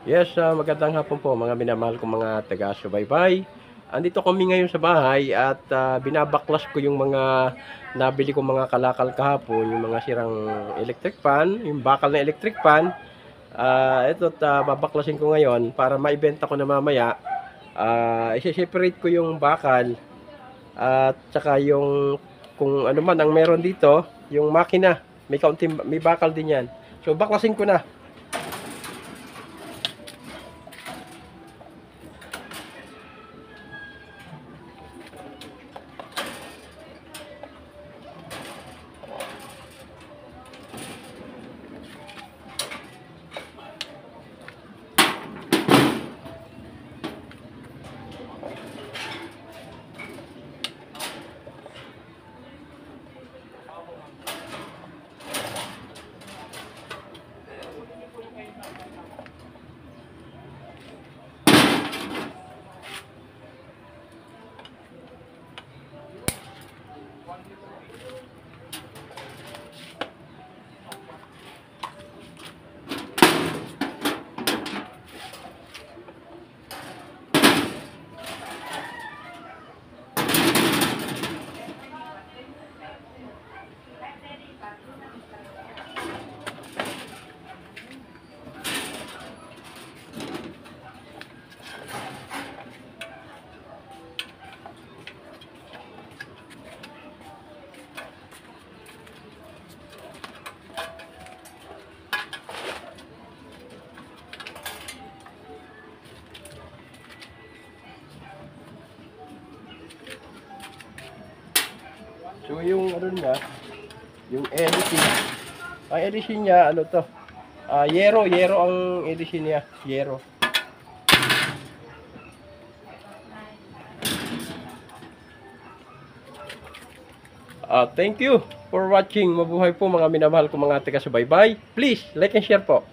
Yes, magandang hapon po mga minamahal kong mga taga-subaybay. Andito kami ngayon sa bahay at binabaklas ko yung mga nabili kong mga kalakal kahapon, yung mga sirang electric fan, yung bakal na electric fan. Ito't babaklasin ko ngayon para maibenta ko na mamaya. I-separate ko yung bakal at saka yung kung ano man ang meron dito, yung makina. May bakal din yan. So baklasin ko na. So yung ano niya, yung LC, ang LC niya ano to? Yero ang LC niya, yero. Thank you for watching. Mabuhay po mga minamahal ko mga taga-subaybay. Please like and share po.